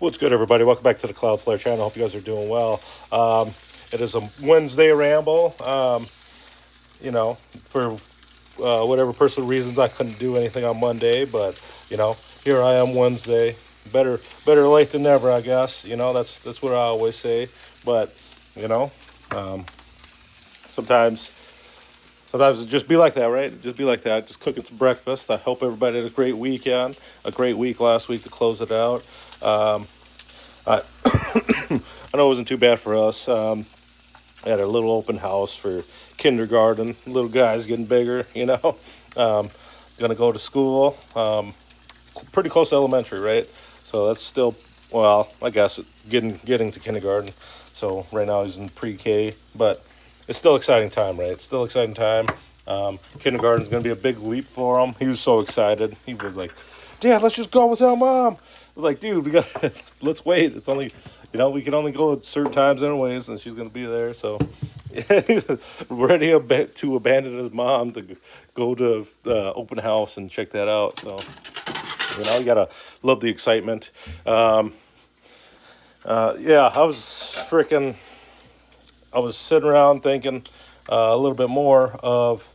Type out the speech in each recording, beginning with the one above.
What's good, everybody? Welcome back to the Cloud Slayer channel. Hope you guys are doing well. It is a Wednesday ramble. For whatever personal reasons, I couldn't do anything on Monday, but here I am Wednesday. Better late than never, I guess. That's what I always say. But you know, um, sometimes sometimes it just be like that, right? Just be like that. Just cooking some breakfast. I hope everybody had a great weekend, a great week last week to close it out. Um, I I know it wasn't too bad for us. I had a little open house for kindergarten. Little guys getting bigger, Um, gonna go to school. Pretty close to elementary, right? So that's still, well, I guess getting to kindergarten. So right now he's in pre-K, but it's still exciting time, right? It's still exciting time. Kindergarten's gonna be a big leap for him. He was so excited. He was like, "Dad, let's just go without mom." I was like, "Dude, we got let's wait. It's only, we can only go at certain times anyways, and she's gonna be there." So ready to abandon his mom to go to the open house and check that out. So you gotta love the excitement. Yeah, I was sitting around thinking a little bit more of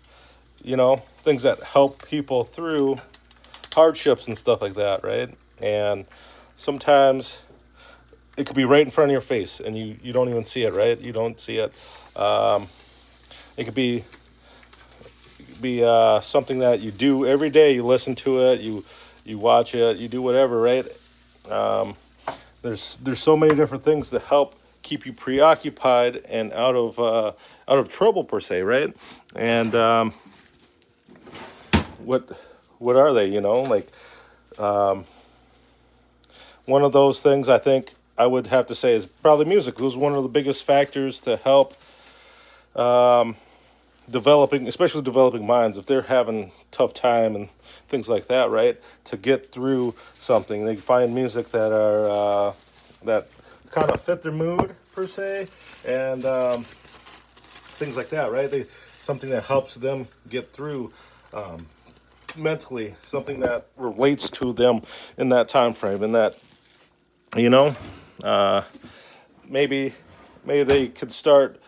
things that help people through hardships and stuff like that, right? And sometimes it could be right in front of your face, and you don't even see it, right? You don't see it. Um, it could be something that you do every day. You listen to it, you watch it, you do whatever, right? Um, there's so many different things that help keep you preoccupied and out of trouble per se, right? And what what are they? Like one of those things I think I would have to say is probably music. It was one of the biggest factors to help especially developing minds, if they're having tough time and things like that, right? To get through something, they find music that kind of fit their mood per se, and things like that, right? Something that helps them get through mentally, something that relates to them in that time frame, and that you know, uh, maybe maybe they could start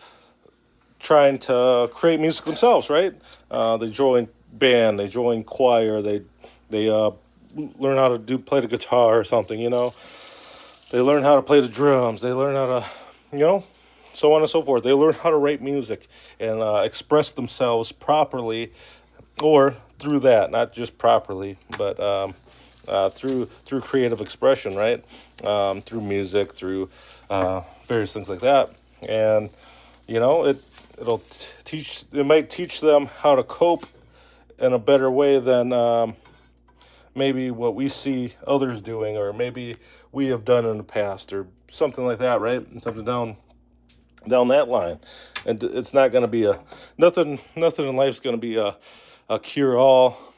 trying to create music themselves, right? They join band, they join choir, they learn how to play the guitar or something. They learn how to play the drums, they learn how to, you know, so on and so forth. They learn how to write music and express themselves properly, or through that, not just properly, but through creative expression, right? Through music, through various things like that, and it might teach them how to cope in a better way than maybe what we see others doing, or maybe we have done in the past, or something like that, right? Something down that line. And it's not going to be a nothing in life's going to be a cure all,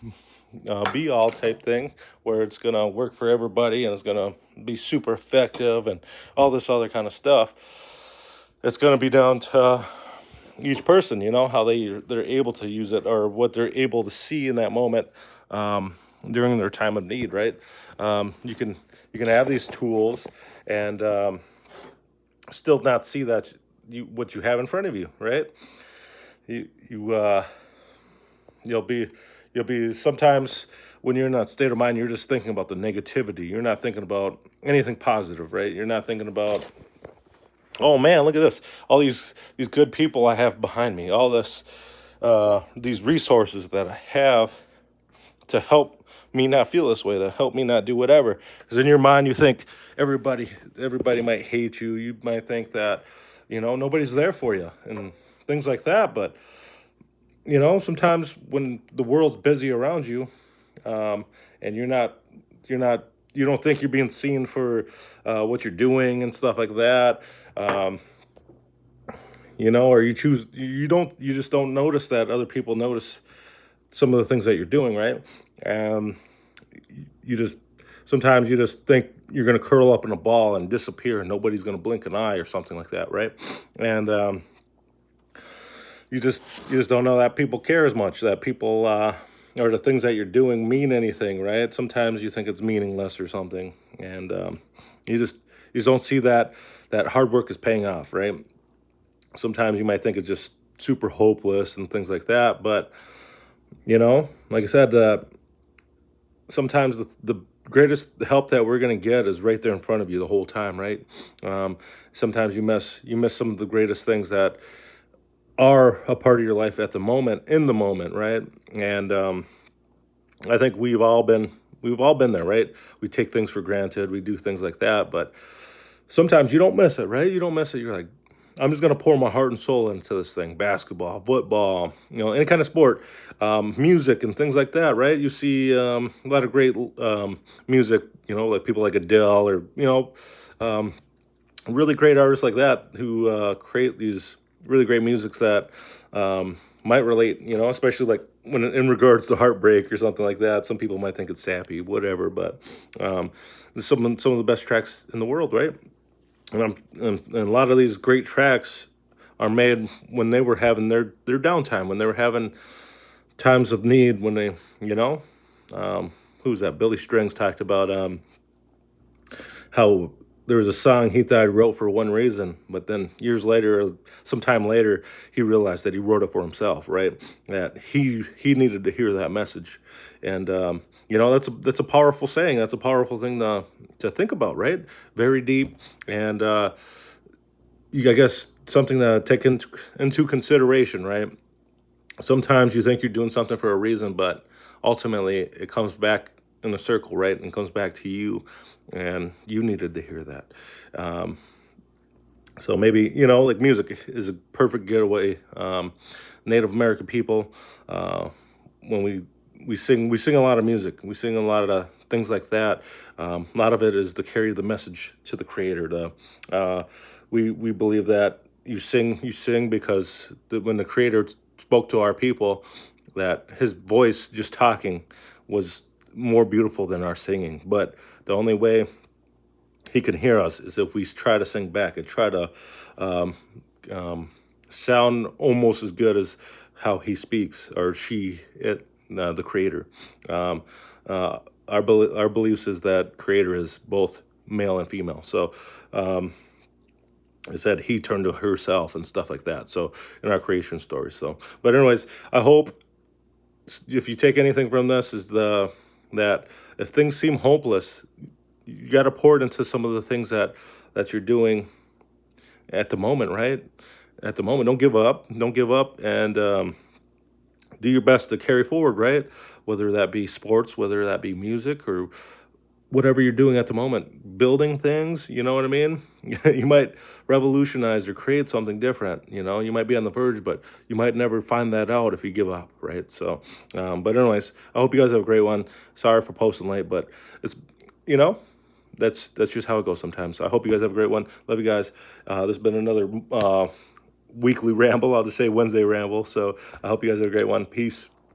be all type thing where it's going to work for everybody and it's going to be super effective and all this other kind of stuff. It's going to be down to each person, how they're able to use it, or what they're able to see in that moment, during their time of need, right? You can have these tools and still not see that what you have in front of you, right? You you you'll be you'll be sometimes when you're in that state of mind, you're just thinking about the negativity. You're not thinking about anything positive, right? You're not thinking about, oh man, look at this, all these good people I have behind me, all this these resources that I have to help me not feel this way, to help me not do whatever. Because in your mind, you think everybody might hate you. You might think that nobody's there for you and things like that. But sometimes when the world's busy around you, and you don't think you're being seen for what you're doing and stuff like that. Or you just don't notice that other people notice some of the things that you're doing, right? Um, you just Sometimes you just think you're going to curl up in a ball and disappear, and nobody's going to blink an eye or something like that, right? And you just don't know that people care as much. That people or the things that you're doing mean anything, right? Sometimes you think it's meaningless or something, and you just don't see that hard work is paying off, right? Sometimes you might think it's just super hopeless and things like that, but like I said, sometimes the greatest help that we're going to get is right there in front of you the whole time, right? Um, Sometimes you miss some of the greatest things that are a part of your life at the moment, in the moment, right? And I think we've all been there, right? We take things for granted, we do things like that, but sometimes you don't miss it, right? You don't miss it. You're like, I'm just gonna pour my heart and soul into this thing: basketball, football, any kind of sport, music, and things like that, right? You see a lot of great music, like people like Adele, or really great artists like that who create these really great musics that might relate, especially like when in regards to heartbreak or something like that. Some people might think it's sappy, whatever, but some of the best tracks in the world, right? And a lot of these great tracks are made when they were having their downtime, when they were having times of need, when they, who's that? Billy Strings talked about how there was a song he thought he wrote for one reason, but then years later, sometime later, he realized that he wrote it for himself, right? That he needed to hear that message, and that's a powerful saying. That's a powerful thing to think about, right? Very deep, and I guess something to take into consideration, right? Sometimes you think you're doing something for a reason, but ultimately it comes back in a circle, right? And comes back to you, and you needed to hear that. Um, so maybe, like music is a perfect getaway. Native American people, when we sing a lot of music. We sing a lot of things like that. A lot of it is to carry the message to the Creator. We believe that you sing because when the Creator spoke to our people, that His voice just talking was more beautiful than our singing. But the only way He can hear us is if we try to sing back and try to um, sound almost as good as how He speaks, or the Creator. Um, our beliefs is that Creator is both male and female. So it said He turned to herself and stuff like that. So in our creation story. So, but anyways, I hope if you take anything from this is that if things seem hopeless, you got to pour it into some of the things that you're doing at the moment, right? At the moment, don't give up. Don't give up, and do your best to carry forward, right? Whether that be sports, whether that be music, or whatever you're doing at the moment, building things, you know what I mean? You might revolutionize or create something different, you might be on the verge, but you might never find that out if you give up, right? So, but anyways, I hope you guys have a great one. Sorry for posting late, but it's, you know, that's just how it goes sometimes. So I hope you guys have a great one. Love you guys. This has been another weekly ramble. I'll just say Wednesday ramble. So I hope you guys have a great one. Peace.